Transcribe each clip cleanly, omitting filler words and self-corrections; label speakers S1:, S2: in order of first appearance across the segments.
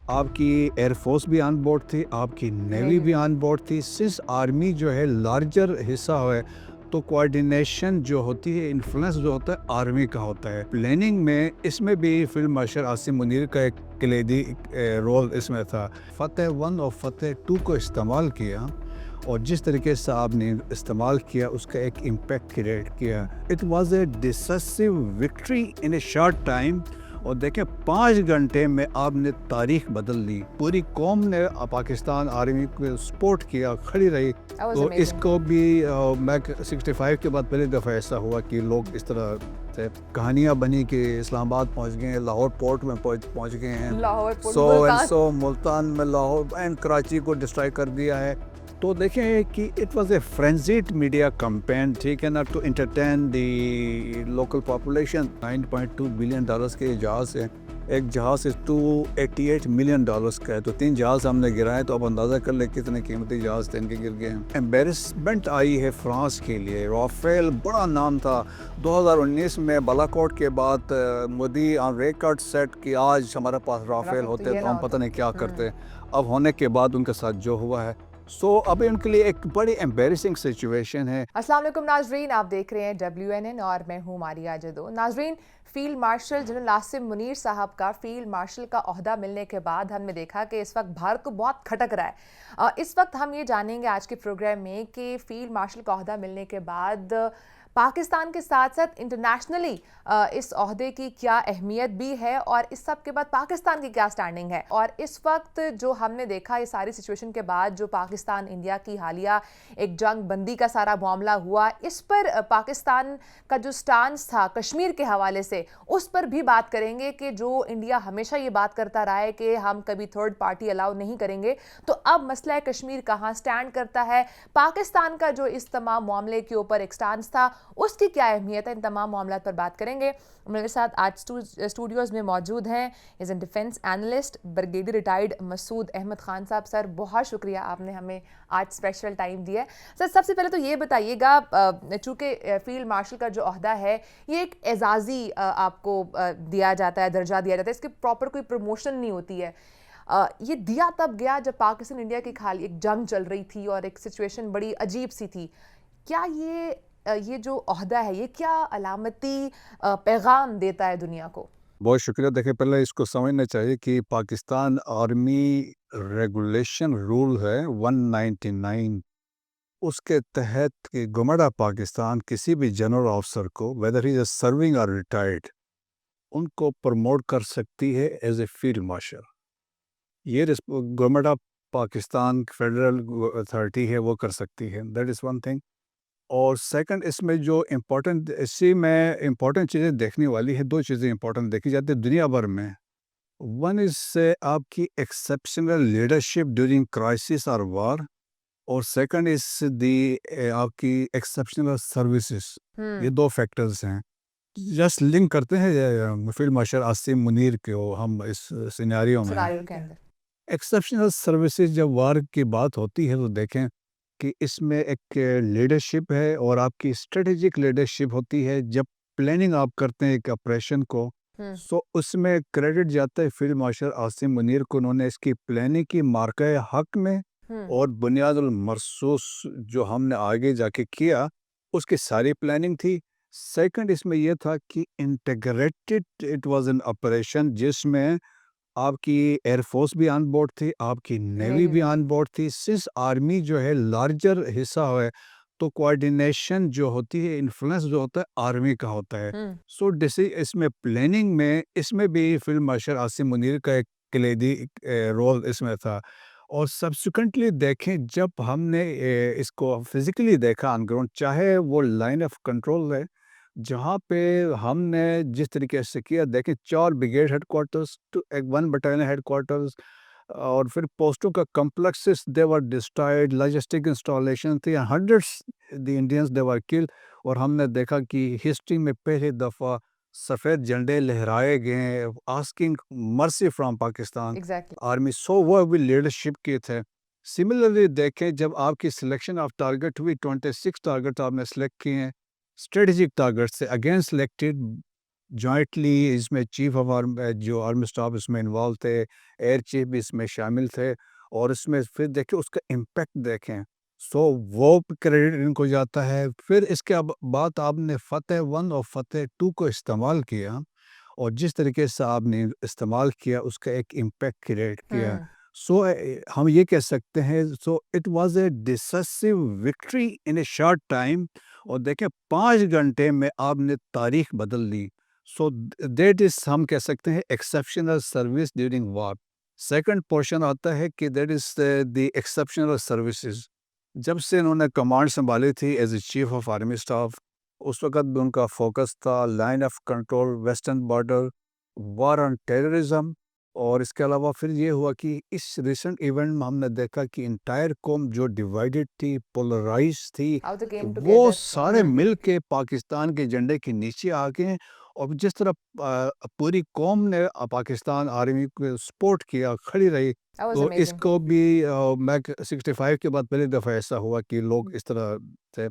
S1: आपकी एयरफोर्स भी on board थी, आपकी नेवी भी ऑन बोर्ड थी। सिंस आर्मी जो है लार्जर हिस्सा है, तो कोऑर्डिनेशन जो होती है, इन्फ्लुएंस जो होता है आर्मी का होता है प्लानिंग में। इसमें भी फील्ड मार्शल आसिम मुनीर का एक कलीदी रोल इसमें था। फतेह 1 और फतेह 2 को इस्तेमाल किया, और जिस तरीके से आपने इस्तेमाल किया उसका एक इम्पैक्ट क्रिएट किया। It was A decisive victory in A short time. और देखें 5 घंटे में आपने तारीख बदल दी, पूरी कौम ने पाकिस्तान आर्मी को सपोर्ट किया, खड़ी रही।
S2: That was
S1: तो
S2: amazing.
S1: इसको भी मैं 65 के बाद पहली दफ़ा ऐसा हुआ कि लोग इस तरह से कहानियाँ बनी कि इस्लामाबाद पहुंच गए हैं, लाहौर पोर्ट में पहुंच गए हैं,
S2: Lahore port,
S1: so and
S2: Multan.
S1: So Multan में लाहौर एंड कराची को डिस्ट्रॉय कर दिया है। तो देखें कि it was a frenzied media campaign, ठीक है ना, to entertain the local population. 9.2 billion dollars के जहाज़ है, एक जहाज़ 288 मिलियन डॉलर्स का है, तो 3 जहाज़ हमने गिराए, तो अब अंदाज़ा कर ले कितने कीमती जहाज़ थे इनके गिर गए हैं। एम्बेरसमेंट आई है फ्रांस के लिए। राफेल बड़ा नाम था। 2019 में बालाकोट के बाद मोदी ऑन रिकॉर्ड सेट कि आज हमारे पास राफेल
S2: तो
S1: होते
S2: ये
S1: तो
S2: ना
S1: हम पता
S2: होता।
S1: नहीं क्या करते। अब होने के बाद उनके साथ जो हुआ है, सो अब उनके लिए एक बड़ी एम्बेरसिंग सिचुएशन है।
S2: अस्सलाम वालेकुम नाजरीन, आप देख रहे हैं WNN और मैं हूं मारिया जदो। नाजरीन, field marshal general Asim Munir साहब का फील्ड मार्शल का ओहदा मिलने के बाद हमने देखा कि इस वक्त भारत को बहुत खटक रहा है। इस वक्त हम ये जानेंगे आज के प्रोग्राम में कि फील्ड मार्शल का ओहदा मिलने के बाद पाकिस्तान के साथ साथ इंटरनेशनली इस ओहदे की क्या अहमियत भी है और इस सब के बाद पाकिस्तान की क्या स्टैंडिंग है। और इस वक्त जो हमने देखा ये सारी सिचुएशन के बाद जो पाकिस्तान इंडिया की हालिया एक जंग बंदी का सारा मामला हुआ, इस पर पाकिस्तान का जो स्टांस था कश्मीर के हवाले से, उस पर भी बात करेंगे कि जो इंडिया हमेशा ये बात करता रहा है कि हम कभी थर्ड पार्टी अलाउ नहीं करेंगे, तो अब मसला कश्मीर कहाँ स्टैंड करता है। पाकिस्तान का जो इस तमाम मामले के ऊपर एक स्टांस था, उसकी क्या अहमियत है, इन तमाम मामलों पर बात करेंगे। मेरे साथ आज स्टूडियोज़ में मौजूद हैं is an defence analyst brigadier retired Masood Ahmed Khan साहब। सर, बहुत शुक्रिया, आपने हमें आज स्पेशल टाइम दिया है। सर, सबसे पहले तो ये बताइएगा, चूँकि फील्ड मार्शल का जो ओहदा है ये एक एजाज़ी आपको दिया जाता है, दर्जा दिया जाता है, इसकी प्रॉपर कोई प्रमोशन नहीं होती है। ये दिया तब गया जब पाकिस्तान इंडिया की खाली एक जंग चल रही थी और एक सिचुएशन बड़ी अजीब सी थी। क्या ये जो ओहदा है ये क्या अलामती पैगाम देता है दुनिया को?
S1: बहुत शुक्रिया। देखिए, पहले इसको समझना चाहिए कि पाकिस्तान आर्मी रेगुलेशन रूल है 199, उसके तहत कि गवर्नमेंट ऑफ पाकिस्तान किसी भी जनरल ऑफिसर को, वेदर ही इज सर्विंग और रिटायर्ड, उनको प्रमोट कर सकती है एज ए फील्ड मार्शल। ये government of Pakistan federal authority है, वो कर सकती है। That is one thing. और सेकंड, इसमें जो इम्पोर्टेंट, इसी में इम्पोर्टेंट चीज़ें देखने वाली है, 2 चीज़ें इम्पोर्टेंट देखी जाती है दुनिया भर में। वन इज़ आपकी एक्सेप्शनल लीडरशिप ड्यूरिंग क्राइसिस और वार, और सेकंड इज़ आपकी एक्सेप्शनल सर्विसेज। ये 2 फैक्टर्स हैं। जस्ट लिंक करते हैं फील्ड मार्शल आसिम मुनीर को हम इस सिनेरियो में।
S2: सिनारियो के अंदर।
S1: एक्सेप्शनल सर्विसेज जब वार की बात होती है, तो देखें कि इसमें एक लीडरशिप है और आपकी स्ट्रेटेजिक लीडरशिप होती है। जब प्लानिंग आप करते हैं एक ऑपरेशन को,
S2: हम्म।
S1: सो उसमें क्रेडिट जाता है फील्ड मार्शल आसिम मुनीर को। उन्होंने इसकी प्लानिंग की मार्का हक में,
S2: हम्म।
S1: और बुनियादुल मरसूस जो हमने आगे जाके किया, उसकी सारी प्लानिंग थी। सेकंड, इसमें यह था कि integrated it was an operation, जिसमें आपकी एयरफोर्स भी ऑन बोर्ड थी, आपकी नेवी भी ऑन बोर्ड थी। सिंस आर्मी जो है लार्जर हिस्सा है, तो कोऑर्डिनेशन जो होती है, इन्फ्लुएंस जो होता है आर्मी का होता है।
S2: हम्म।
S1: सो डिसी इसमें प्लानिंग में, इसमें भी फील्ड मार्शल आसिम मुनीर का एक कलीदी रोल इसमें था। और सब्सिक्वेंटली देखें, जब हमने इसको फिजिकली देखा ऑन ग्राउंड, चाहे वो लाइन ऑफ कंट्रोल है, जहाँ पे हमने जिस तरीके से किया, देखें 4 ब्रिगेड हेडक्वार्टर्स टू एक 1 बटालियन हेडक्वार्टर्स, और फिर पोस्टों का complexes they were destroyed, logistic installation थी, hundreds the Indians they were killed. और हमने देखा कि हिस्ट्री में पहली दफ़ा सफ़ेद झंडे लहराए गए, asking mercy from Pakistan
S2: exactly.
S1: Army. So वो भी लीडरशिप के थे। सिमिलरली देखें, जब आपकी सिलेक्शन ऑफ टारगेट हुई, 26 टारगेट आपने सेलेक्ट किए हैं, स्ट्रेटेजिक टारगेट से अगेन सेलेक्टेड जॉइंटली इसमें चीफ ऑफ जो आर्मी स्टाफ इसमें इन्वॉल्व थे, एयर चीफ भी इसमें शामिल थे और इसमें फिर देखिए उसका इम्पैक्ट देखें। सो वो क्रेडिट इनको जाता है। फिर इसके बाद आपने फ़तेह 1 और फ़तेह 2 को इस्तेमाल किया और जिस तरीके से आपने इस्तेमाल किया उसका एक इम्पैक्ट क्रिएट किया।
S2: हुँ।
S1: सो हम ये कह सकते हैं so it was A decisive victory in A short time और देखें 5 घंटे में आपने तारीख बदल दी। सो दैट इज़ हम कह सकते हैं exceptional service during war. Second portion आता है कि that is the exceptional services. जब से इन्होंने कमांड सँभाली थी as a chief of army staff, उस वक़्त भी उनका फ़ोकस था line of control, western border, war on terrorism और इसके अलावा फिर ये हुआ कि इस रिसेंट इवेंट में हमने देखा कि एंटायर कौम जो डिवाइडेड थी, पोलराइज़ थी,
S2: हाउ दे केम
S1: वो
S2: टुगेदर।
S1: सारे मिल के पाकिस्तान के झंडे के नीचे आ गए और जिस तरह पूरी कौम ने पाकिस्तान आर्मी को सपोर्ट किया, खड़ी रही,
S2: दैट वाज़
S1: तो
S2: अमेजिंग।
S1: इसको भी मैं 65 के बाद पहली दफ़ा ऐसा हुआ कि लोग इस तरह थे।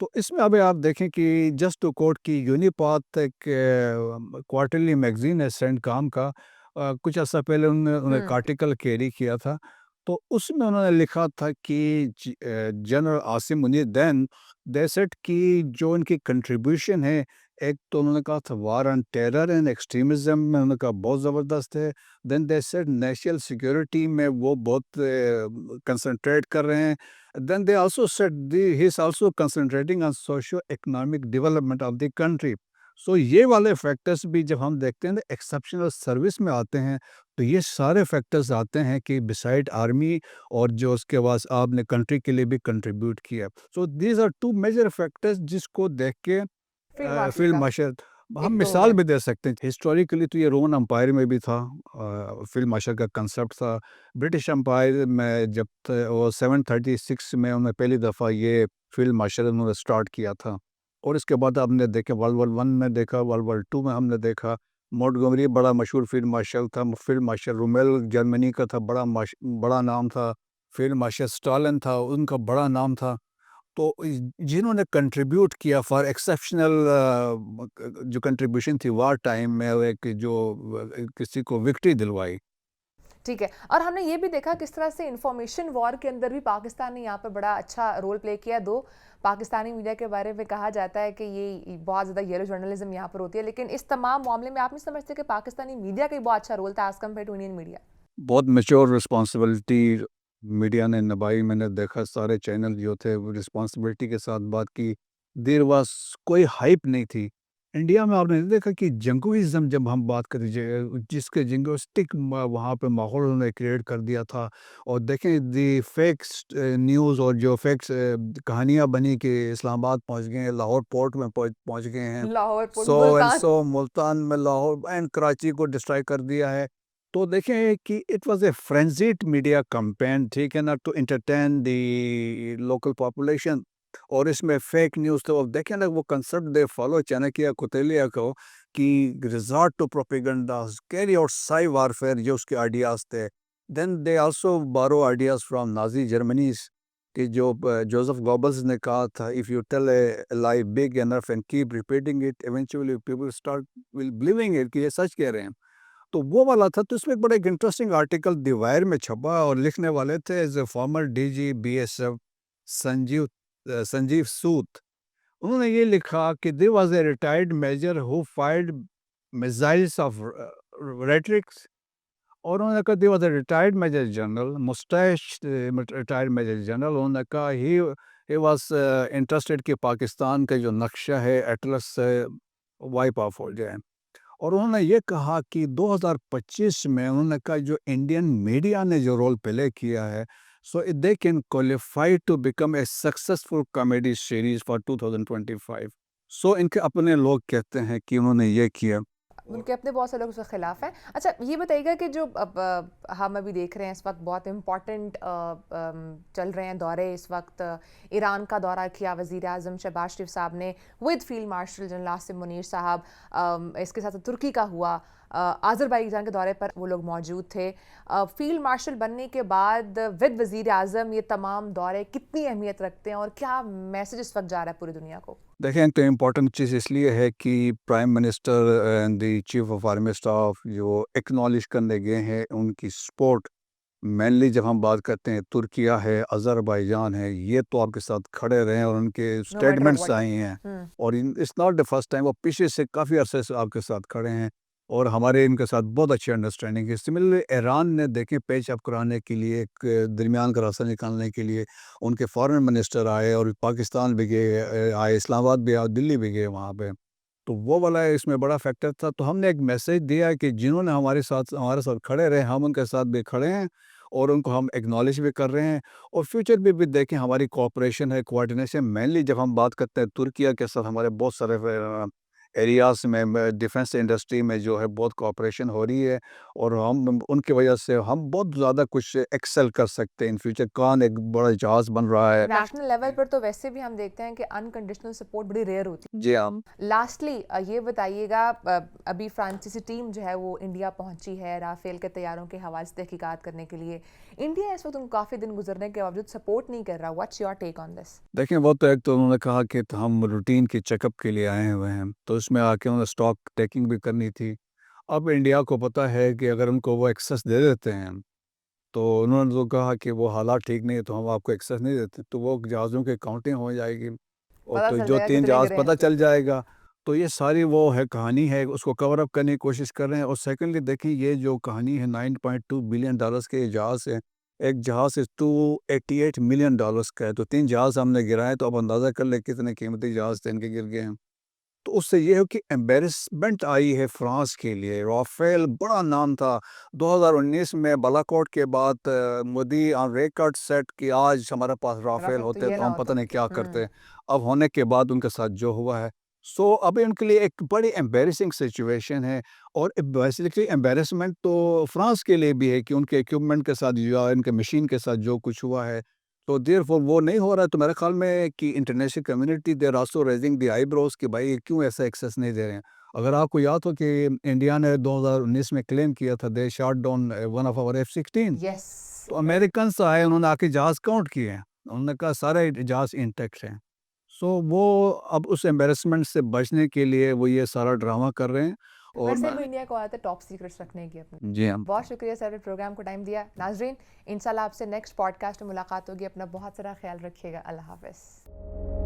S1: तो इसमें अभी आप देखें कि जस्ट टू कोट कि यूनिपाथ एक क्वार्टरली मैगज़ीन है सेंट काम का कुछ अर्सा पहले उन्होंने उन्होंने एक
S2: हुँ।
S1: आर्टिकल कैरी किया था। तो उसमें उन्होंने लिखा था कि general Asim Munir then they said कि जो इनकी कंट्रीब्यूशन है, एक तो उन्होंने कहा था war on terror and extremism में उन्होंने कहा बहुत ज़बरदस्त है। Then they said national security में वो बहुत कंसंट्रेट कर रहे हैं। Then they also said he's also concentrating on socio-economic development of the country. सो ये वाले फैक्टर्स भी जब हम देखते हैं ना एक्सेप्शनल सर्विस में आते हैं तो ये सारे फैक्टर्स आते हैं कि बिसाइड आर्मी और जो उसके बाद आपने कंट्री के लिए भी कंट्रीब्यूट किया। So these are two major factors जिसको देख के
S2: फील्ड मार्शल
S1: फील्ड
S2: का
S1: मार्शल हम
S2: एक रोल
S1: मिसाल
S2: है।
S1: भी दे सकते हैं। हिस्टोरिकली तो ये रोमन एम्पायर में भी था फील्ड मार्शल का कंसेप्ट था। ब्रिटिश एम्पायर में जब वो 736 में उन्होंने पहली दफ़ा ये फील्ड मार्शल उन्होंने स्टार्ट किया था और इसके बाद आपने देखा वर्ल्ड वॉर 1 में देखा, वर्ल्ड वॉर 2 में हमने देखा मोंटगोमरी बड़ा मशहूर फील्ड मार्शल था। फील्ड मार्शल रोमेल जर्मनी का था, बड़ा नाम था। फील्ड मार्शल स्टालिन था, उनका बड़ा नाम था। तो जिन्होंने कंट्रीब्यूट किया फॉर एक्सेप्शनल जो कंट्रीब्यूशन थी वार टाइम में वो एक जो किसी को विक्ट्री दिलवाई।
S2: ठीक है। और हमने ये भी देखा किस तरह से इंफॉर्मेशन वॉर के अंदर भी पाकिस्तान ने यहाँ पे बड़ा अच्छा रोल प्ले किया। दो पाकिस्तानी मीडिया के बारे में कहा जाता है कि ये बहुत ज़्यादा येलो जर्नलिज्म यहाँ पर होती है, लेकिन इस तमाम मामले में आप नहीं समझते कि पाकिस्तानी मीडिया का ही बहुत अच्छा रोल था as compare to Indian media?
S1: बहुत मैच्योर रिस्पॉन्सिबिलिटी मीडिया ने निभाई। मैंने देखा सारे चैनल जो थे वो रिस्पॉन्सिबिलिटी के साथ बात की। देर वाज कोई हाइप नहीं थी। इंडिया में आपने देखा कि जंगोइज़्म जब हम बात करें जिसके जिंगोस्टिक वहाँ पे माहौल उन्होंने क्रिएट कर दिया था और देखें दी फेक्स न्यूज़ और जो फेक्स कहानियाँ बनी कि इस्लामाबाद पहुँच गए हैं, लाहौर पोर्ट में पहुँच गए हैं,
S2: Lahore port,
S1: so and
S2: Multan.
S1: So Multan में लाहौर एंड कराची को डिस्ट्रॉय कर दिया है। तो देखें कि it was a frenzied media campaign, ठीक है ना, to entertain the local population और इसमें फेक न्यूज़ तो अब देखें ना वो concept they follow Chanakya Kautilya को कि resort to propagandas, carry out psy warfare जो उसके आइडियाज़ थे। Then they also borrow ideas from Nazi Germany's कि जो जोसेफ गोबल्स ने कहा था if you tell a lie big enough and keep repeating it eventually people start will believing it कि ये सच कह रहे हैं। तो वो वाला था तो इसमें एक बड़ा एक इंटरेस्टिंग आर्टिकल द वायर में छपा और लिखने वाले थे as a former DG BSF Sanjeev Sood. उन्होंने ये लिखा कि there was a retired major who fired missiles of rhetorics और उन्होंने कहा there was a retired major general mustache retired major general. उन्होंने कहा ही वाज इंटरेस्टेड कि पाकिस्तान का जो नक्शा है एटलस से वाइप ऑफ हो जाए और उन्होंने ये कहा कि 2025 में उन्होंने कहा जो इंडियन मीडिया ने जो रोल प्ले किया है so they can qualify to become a successful comedy series for 2025। So इनके अपने लोग कहते हैं कि उन्होंने ये किया और
S2: उनके अपने बहुत से लोग उसके खिलाफ हैं। अच्छा, ये बताइएगा कि जो अब हम अभी देख रहे हैं इस वक्त बहुत इम्पॉर्टेंट चल रहे हैं दौरे। इस वक्त ईरान का दौरा किया वज़ीर आज़म शहबाज शरीफ साहब ने with field marshal general Asim Munir साहब। इसके साथ तुर्की का हुआ। आज़रबाईजान के दौरे पर वो लोग मौजूद थे। फील्ड मार्शल बनने के बाद विद वज़ीर आज़म ये तमाम दौरे कितनी अहमियत रखते हैं और क्या मैसेज इस वक्त जा रहा है पूरी दुनिया को?
S1: देखें, एक तो इम्पोर्टेंट चीज़ इसलिए है कि prime minister and the chief of army staff जो एक्नॉलेज करने गए हैं उनकी सपोर्ट, मेनली जब हम बात करते हैं तुर्किया है, अज़रबैजान है, ये तो आपके साथ खड़े रहे हैं और उनके
S2: नो मैटर
S1: स्टेटमेंट्स
S2: व्हाट।
S1: आए हैं। और it's not the first time, वो पीछे से काफ़ी अरसे से आपके साथ खड़े हैं और हमारे इनके साथ बहुत अच्छी अंडरस्टैंडिंग है। सिमिलरली ईरान ने देखें पैच अप कराने के लिए, एक दरमियान का रास्ता निकालने के लिए उनके फॉरेन मिनिस्टर आए और पाकिस्तान भी गए, आए इस्लामाबाद भी आए, दिल्ली भी गए वहाँ पे। तो वो वाला इसमें बड़ा फैक्टर था। तो हमने एक मैसेज दिया कि जिन्होंने हमारे साथ खड़े रहे, हम उनके साथ भी खड़े हैं और उनको हम एक्नॉलेज भी कर रहे हैं। और फ्यूचर में भी देखें हमारी कोऑपरेशन है, कोऑर्डिनेशन, मेनली जब हम बात करते हैं तुर्किया के साथ हमारे बहुत सारे एरियाज़ में डिफेंस इंडस्ट्री में जो है बहुत कोऑपरेशन हो रही है और हम उनकी वजह से हम बहुत ज़्यादा कुछ एक्सेल कर सकते हैं इन फ्यूचर। कान एक बड़ा जहाज़ बन रहा है।
S2: नेशनल लेवल पर तो वैसे भी हम देखते हैं कि अनकंडीशनल सपोर्ट बड़ी रेयर होती है।
S1: जी हाँ।
S2: लास्टली ये बताइएगा, अभी फ्रांसीसी टीम जो है वो इंडिया पहुंची है राफेल के तैयारों के हवाले से तहकीकात करने के लिए। इंडिया इस वक्त उन काफ़ी दिन गुजरने के बावजूद सपोर्ट नहीं कर रहा। What's your take on this?
S1: देखें, वो तो एक तो उन्होंने कहा कि तो हम रूटीन की चेकअप के लिए आए हुए हैं, तो इसमें आके उन्होंने स्टॉक टेकिंग भी करनी थी। अब इंडिया को पता है कि अगर उनको वो एक्सेस दे देते हैं, तो उन्होंने तो कहा कि वो हालात ठीक नहीं है तो हम आपको एक्सेस नहीं देते, तो वो जहाज़ों की काउंटिंग हो जाएगी और
S2: पता
S1: तो
S2: चल
S1: जो
S2: जाएगा
S1: 3
S2: कितने
S1: जहाज़
S2: गिरे हैं।
S1: पता चल जाएगा। तो ये सारी वो है कहानी है, उसको कवर अप करने की कोशिश कर रहे हैं। और सेकंडली देखिए ये जो कहानी है $9.2 बिलियन के ये जहाज़ है, एक जहाज़ है $288 मिलियन का है, तो 3 जहाज़ हमने गिराए, तो अब अंदाज़ा कर लें कितने कीमती जहाज़ थे इनके गिर गए हैं। तो उससे ये है कि एम्बैरेसमेंट आई है फ्रांस के लिए। राफेल बड़ा नाम था। 2019 में बालाकोट के बाद मोदी ऑन रिकॉर्ड सेट कि आज हमारे पास राफेल
S2: राफेल तो
S1: होते
S2: ये
S1: तो
S2: ना
S1: हम पता
S2: होता।
S1: नहीं क्या करते। अब होने के बाद उनके साथ जो हुआ है, सो अब इनके लिए एक बड़ी एम्बैरेसिंग सिचुएशन है। और बेसिकली एम्बैरेसमेंट तो फ्रांस के लिए भी है कि उनके इक्विपमेंट के साथ या इनके मशीन के साथ जो कुछ हुआ है, तो देयरफॉर वो नहीं हो रहा है। तो मेरे ख्याल में कि international community they are also raising the eyebrows कि भाई क्यों ऐसा एक्सेस नहीं दे रहे हैं। अगर आपको याद हो कि इंडिया ने 2019 में क्लेम किया था they shot down one of our F-16,
S2: yes.
S1: तो अमेरिकन्स आए, उन्होंने आके जहाज़ काउंट किए हैं। उन्होंने कहा सारे जहाज़ इंटैक्ट हैं। सो वो अब उस एम्बैरेसमेंट से बचने के लिए वो ये सारा ड्रामा कर रहे हैं। और
S2: वैसे
S1: मैं
S2: भी इंडिया को आदत है टॉप सीक्रेट्स रखने की अपने।
S1: जी हाँ।
S2: बहुत शुक्रिया सर, प्रोग्राम को टाइम दिया। नाजरीन, इंशाल्लाह आपसे नेक्स्ट पॉडकास्ट में मुलाकात होगी। अपना बहुत सारा ख्याल रखिएगा। अल्लाह हाफ़िज़।